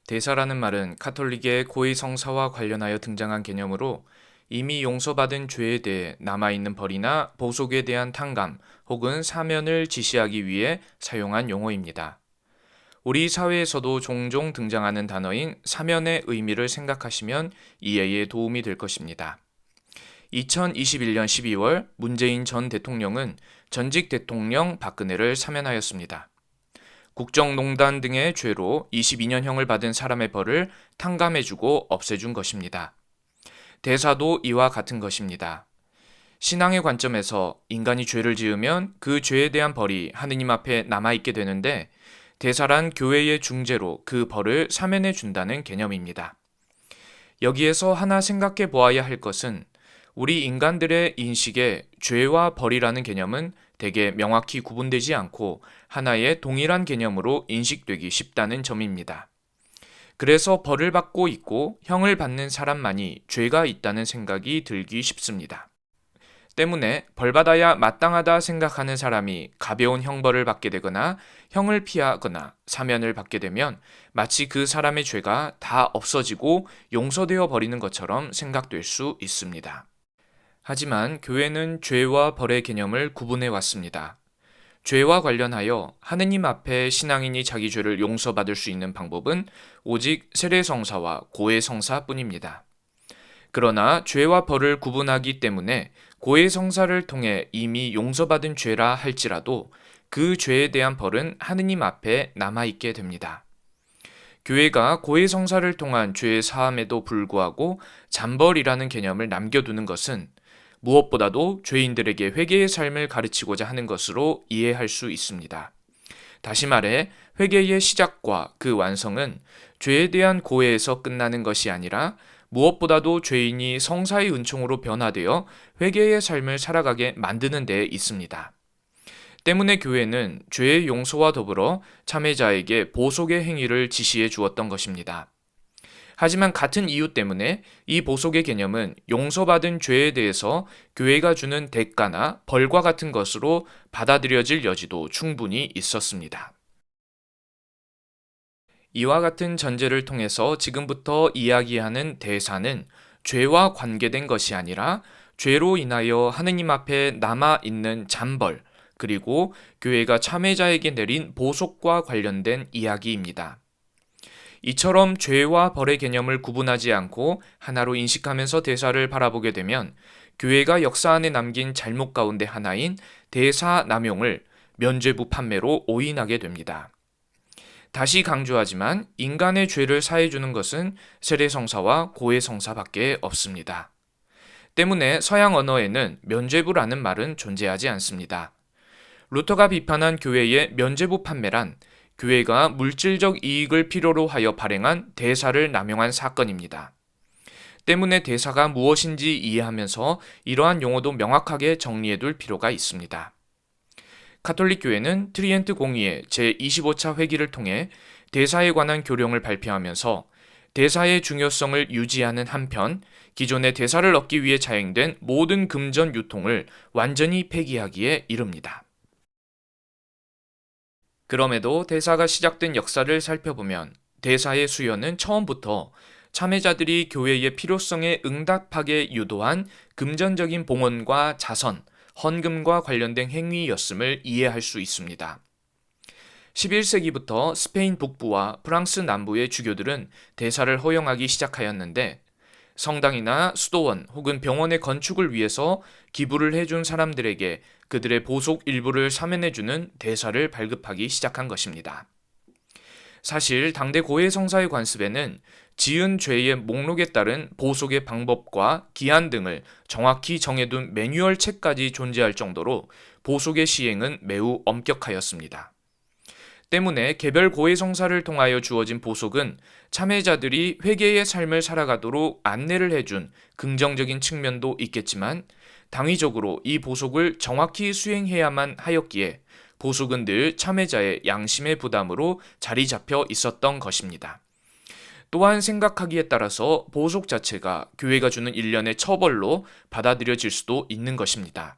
대사라는 말은 카톨릭의 고의 성사와 관련하여 등장한 개념으로 이미 용서받은 죄에 대해 남아있는 벌이나 보속에 대한 탕감 혹은 사면을 지시하기 위해 사용한 용어입니다. 우리 사회에서도 종종 등장하는 단어인 사면의 의미를 생각하시면 이해에 도움이 될 것입니다. 2021년 12월 문재인 전 대통령은 전직 대통령 박근혜를 사면하였습니다. 국정농단 등의 죄로 22년형을 받은 사람의 벌을 탕감해주고 없애준 것입니다. 대사도 이와 같은 것입니다. 신앙의 관점에서 인간이 죄를 지으면 그 죄에 대한 벌이 하느님 앞에 남아있게 되는데 대사란 교회의 중재로 그 벌을 사면해 준다는 개념입니다. 여기에서 하나 생각해 보아야 할 것은 우리 인간들의 인식에 죄와 벌이라는 개념은 되게 명확히 구분되지 않고 하나의 동일한 개념으로 인식되기 쉽다는 점입니다. 그래서 벌을 받고 있고 형을 받는 사람만이 죄가 있다는 생각이 들기 쉽습니다. 때문에 벌받아야 마땅하다 생각하는 사람이 가벼운 형벌을 받게 되거나 형을 피하거나 사면을 받게 되면 마치 그 사람의 죄가 다 없어지고 용서되어 버리는 것처럼 생각될 수 있습니다. 하지만 교회는 죄와 벌의 개념을 구분해 왔습니다. 죄와 관련하여 하느님 앞에 신앙인이 자기 죄를 용서받을 수 있는 방법은 오직 세례성사와 고해성사뿐입니다. 그러나 죄와 벌을 구분하기 때문에 고해성사를 통해 이미 용서받은 죄라 할지라도 그 죄에 대한 벌은 하느님 앞에 남아있게 됩니다. 교회가 고해성사를 통한 죄의 사함에도 불구하고 잠벌이라는 개념을 남겨두는 것은 무엇보다도 죄인들에게 회개의 삶을 가르치고자 하는 것으로 이해할 수 있습니다. 다시 말해 회개의 시작과 그 완성은 죄에 대한 고해에서 끝나는 것이 아니라 무엇보다도 죄인이 성사의 은총으로 변화되어 회개의 삶을 살아가게 만드는 데 있습니다. 때문에 교회는 죄의 용서와 더불어 참회자에게 보속의 행위를 지시해 주었던 것입니다. 하지만 같은 이유 때문에 이 보속의 개념은 용서받은 죄에 대해서 교회가 주는 대가나 벌과 같은 것으로 받아들여질 여지도 충분히 있었습니다. 이와 같은 전제를 통해서 지금부터 이야기하는 대사는 죄와 관계된 것이 아니라 죄로 인하여 하느님 앞에 남아있는 잠벌, 그리고 교회가 참회자에게 내린 보속과 관련된 이야기입니다. 이처럼 죄와 벌의 개념을 구분하지 않고 하나로 인식하면서 대사를 바라보게 되면 교회가 역사 안에 남긴 잘못 가운데 하나인 대사 남용을 면죄부 판매로 오인하게 됩니다. 다시 강조하지만 인간의 죄를 사해주는 것은 세례성사와 고해성사밖에 없습니다. 때문에 서양 언어에는 면죄부라는 말은 존재하지 않습니다. 루터가 비판한 교회의 면죄부 판매란 교회가 물질적 이익을 필요로 하여 발행한 대사를 남용한 사건입니다. 때문에 대사가 무엇인지 이해하면서 이러한 용어도 명확하게 정리해둘 필요가 있습니다. 가톨릭 교회는 트리엔트 공의회 제25차 회기를 통해 대사에 관한 교령을 발표하면서 대사의 중요성을 유지하는 한편 기존의 대사를 얻기 위해 자행된 모든 금전 유통을 완전히 폐기하기에 이릅니다. 그럼에도 대사가 시작된 역사를 살펴보면 대사의 수요는 처음부터 참여자들이 교회의 필요성에 응답하게 유도한 금전적인 봉헌과 자선, 헌금과 관련된 행위였음을 이해할 수 있습니다. 11세기부터 스페인 북부와 프랑스 남부의 주교들은 대사를 허용하기 시작하였는데 성당이나 수도원 혹은 병원의 건축을 위해서 기부를 해준 사람들에게 그들의 보속 일부를 사면해주는 대사를 발급하기 시작한 것입니다. 사실 당대 고해성사의 관습에는 지은 죄의 목록에 따른 보속의 방법과 기한 등을 정확히 정해둔 매뉴얼 책까지 존재할 정도로 보속의 시행은 매우 엄격하였습니다. 때문에 개별 고해성사를 통하여 주어진 보속은 참회자들이 회개의 삶을 살아가도록 안내를 해준 긍정적인 측면도 있겠지만 당위적으로 이 보속을 정확히 수행해야만 하였기에 보속은 늘 참회자의 양심의 부담으로 자리 잡혀 있었던 것입니다. 또한 생각하기에 따라서 보속 자체가 교회가 주는 일련의 처벌로 받아들여질 수도 있는 것입니다.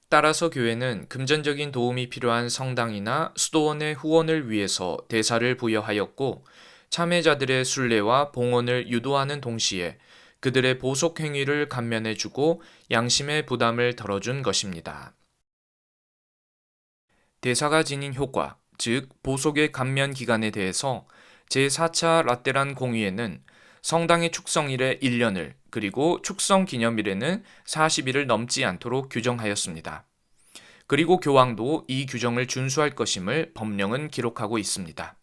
따라서 교회는 금전적인 도움이 필요한 성당이나 수도원의 후원을 위해서 대사를 부여하였고 참여자들의 순례와 봉헌을 유도하는 동시에 그들의 보속 행위를 감면해주고 양심의 부담을 덜어준 것입니다. 대사가 지닌 효과, 즉 보속의 감면 기간에 대해서 제4차 라테란 공의회는 성당의 축성일에 1년을 그리고 축성 기념일에는 40일을 넘지 않도록 규정하였습니다. 그리고 교황도 이 규정을 준수할 것임을 법령은 기록하고 있습니다.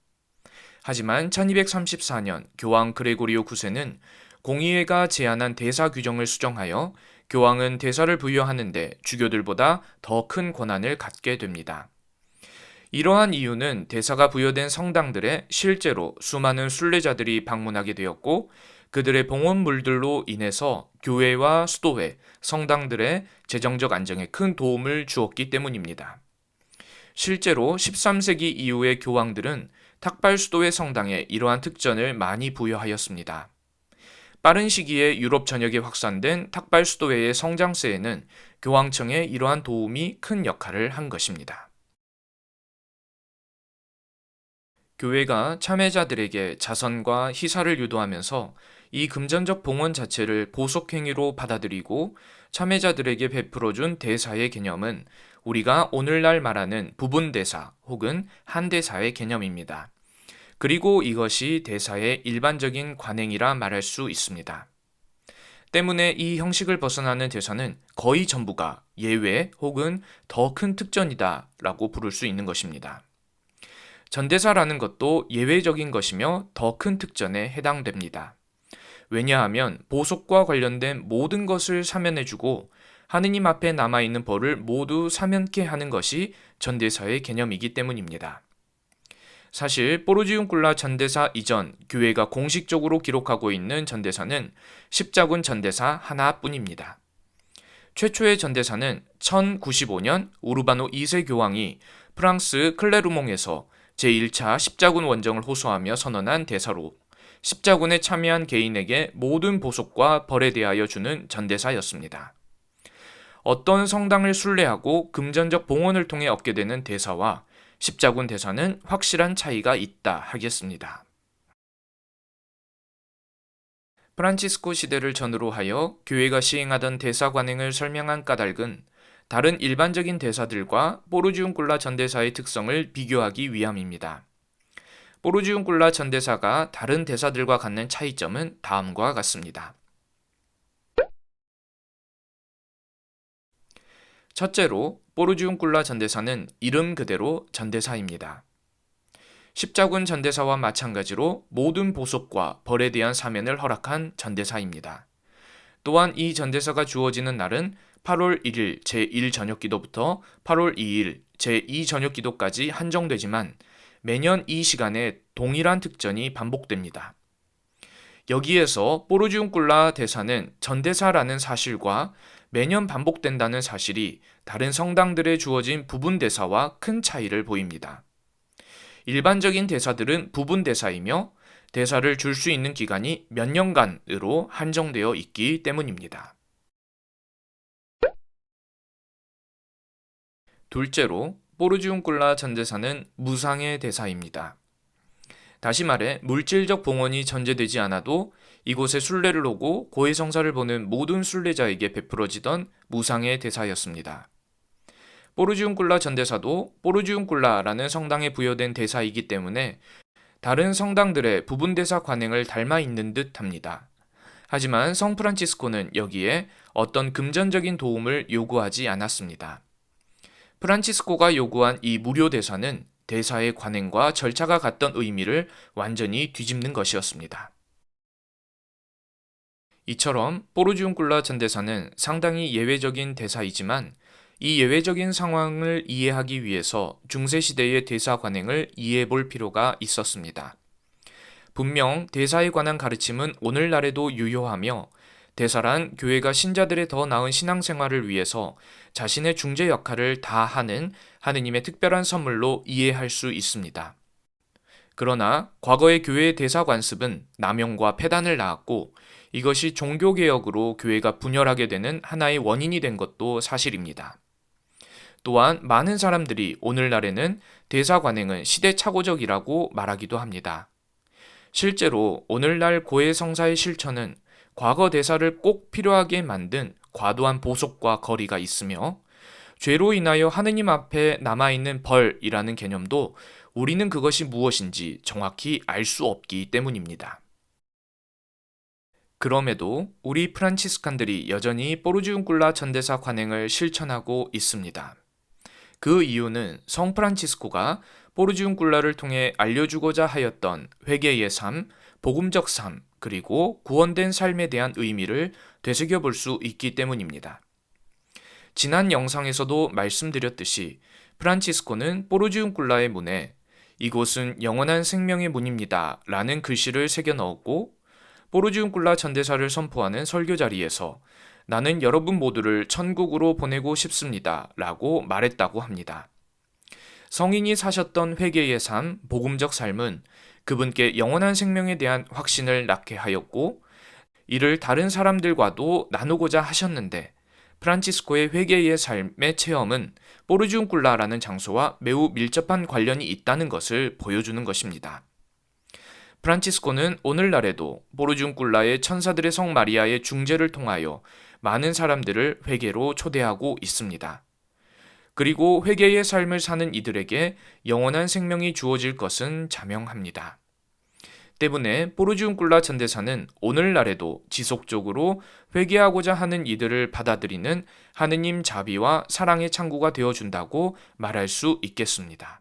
하지만 1234년 교황 그레고리오 9세는 공의회가 제안한 대사 규정을 수정하여 교황은 대사를 부여하는데 주교들보다 더 큰 권한을 갖게 됩니다. 이러한 이유는 대사가 부여된 성당들에 실제로 수많은 순례자들이 방문하게 되었고 그들의 봉헌물들로 인해서 교회와 수도회, 성당들의 재정적 안정에 큰 도움을 주었기 때문입니다. 실제로 13세기 이후의 교황들은 탁발 수도회 성당에 이러한 특전을 많이 부여하였습니다. 빠른 시기에 유럽 전역에 확산된 탁발 수도회의 성장세에는 교황청의 이러한 도움이 큰 역할을 한 것입니다. 교회가 참여자들에게 자선과 희사를 유도하면서 이 금전적 봉헌 자체를 보속행위로 받아들이고 참여자들에게 베풀어준 대사의 개념은 우리가 오늘날 말하는 부분대사 혹은 한대사의 개념입니다. 그리고 이것이 대사의 일반적인 관행이라 말할 수 있습니다. 때문에 이 형식을 벗어나는 대사는 거의 전부가 예외 혹은 더 큰 특전이다 라고 부를 수 있는 것입니다. 전대사라는 것도 예외적인 것이며 더 큰 특전에 해당됩니다. 왜냐하면 보속과 관련된 모든 것을 사면해주고 하느님 앞에 남아있는 벌을 모두 사면케 하는 것이 전대사의 개념이기 때문입니다. 사실 포르지움꿀라 전대사 이전 교회가 공식적으로 기록하고 있는 전대사는 십자군 전대사 하나뿐입니다. 최초의 전대사는 1095년 우르바노 2세 교황이 프랑스 클레르몽에서 제1차 십자군 원정을 호소하며 선언한 대사로 십자군에 참여한 개인에게 모든 보속과 벌에 대하여 주는 전대사였습니다. 어떤 성당을 순례하고 금전적 봉헌을 통해 얻게 되는 대사와 십자군 대사는 확실한 차이가 있다 하겠습니다. 프란치스코 시대를 전후로 하여 교회가 시행하던 대사 관행을 설명한 까닭은 다른 일반적인 대사들과 포르지움꿀라 전대사의 특성을 비교하기 위함입니다. 포르지움꿀라 전대사가 다른 대사들과 갖는 차이점은 다음과 같습니다. 첫째로 포르지움꿀라 전대사는 이름 그대로 전대사입니다. 십자군 전대사와 마찬가지로 모든 보속과 벌에 대한 사면을 허락한 전대사입니다. 또한 이 전대사가 주어지는 날은 8월 1일 제1저녁기도부터 8월 2일 제2저녁기도까지 한정되지만 매년 이 시간에 동일한 특전이 반복됩니다. 여기에서 포르지움꿀라 대사는 전대사라는 사실과 매년 반복된다는 사실이 다른 성당들에 주어진 부분 대사와 큰 차이를 보입니다. 일반적인 대사들은 부분 대사이며 대사를 줄 수 있는 기간이 몇 년간으로 한정되어 있기 때문입니다. 둘째로 포르지움꿀라 전대사는 무상의 대사입니다. 다시 말해 물질적 봉헌이 전제되지 않아도 이곳에 순례를 오고 고해성사를 보는 모든 순례자에게 베풀어지던 무상의 대사였습니다. 포르지움꿀라 전대사도 포르지움꿀라라는 성당에 부여된 대사이기 때문에 다른 성당들의 부분대사 관행을 닮아 있는 듯 합니다. 하지만 성 프란치스코는 여기에 어떤 금전적인 도움을 요구하지 않았습니다. 프란치스코가 요구한 이 무료 대사는 대사의 관행과 절차가 갖던 의미를 완전히 뒤집는 것이었습니다. 이처럼 포르지움꿀라 전대사는 상당히 예외적인 대사이지만 이 예외적인 상황을 이해하기 위해서 중세시대의 대사 관행을 이해해 볼 필요가 있었습니다. 분명 대사에 관한 가르침은 오늘날에도 유효하며 대사란 교회가 신자들의 더 나은 신앙생활을 위해서 자신의 중재 역할을 다하는 하느님의 특별한 선물로 이해할 수 있습니다. 그러나 과거의 교회의 대사 관습은 남용과 폐단을 낳았고 이것이 종교개혁으로 교회가 분열하게 되는 하나의 원인이 된 것도 사실입니다. 또한 많은 사람들이 오늘날에는 대사 관행은 시대착오적이라고 말하기도 합니다. 실제로 오늘날 고해성사의 실천은 과거 대사를 꼭 필요하게 만든 과도한 보속과 거리가 있으며 죄로 인하여 하느님 앞에 남아있는 벌이라는 개념도 우리는 그것이 무엇인지 정확히 알 수 없기 때문입니다. 그럼에도 우리 프란치스칸들이 여전히 포르지움꿀라 전대사 관행을 실천하고 있습니다. 그 이유는 성 프란치스코가 포르지움꿀라를 통해 알려주고자 하였던 회개의 삶, 복음적 삶, 그리고 구원된 삶에 대한 의미를 되새겨 볼 수 있기 때문입니다. 지난 영상에서도 말씀드렸듯이 프란치스코는 포르지움꿀라의 문에 이곳은 영원한 생명의 문입니다 라는 글씨를 새겨 넣었고, 포르지움꿀라 전대사를 선포하는 설교 자리에서 나는 여러분 모두를 천국으로 보내고 싶습니다 라고 말했다고 합니다. 성인이 사셨던 회개의 삶, 복음적 삶은 그분께 영원한 생명에 대한 확신을 낳게 하였고, 이를 다른 사람들과도 나누고자 하셨는데, 프란치스코의 회개의 삶의 체험은 포르지움꿀라라는 장소와 매우 밀접한 관련이 있다는 것을 보여주는 것입니다. 프란치스코는 오늘날에도 포르지움꿀라의 천사들의 성 마리아의 중재를 통하여 많은 사람들을 회개로 초대하고 있습니다. 그리고 회개의 삶을 사는 이들에게 영원한 생명이 주어질 것은 자명합니다. 때문에 포르지움꿀라 전대사는 오늘날에도 지속적으로 회개하고자 하는 이들을 받아들이는 하느님 자비와 사랑의 창구가 되어준다고 말할 수 있겠습니다.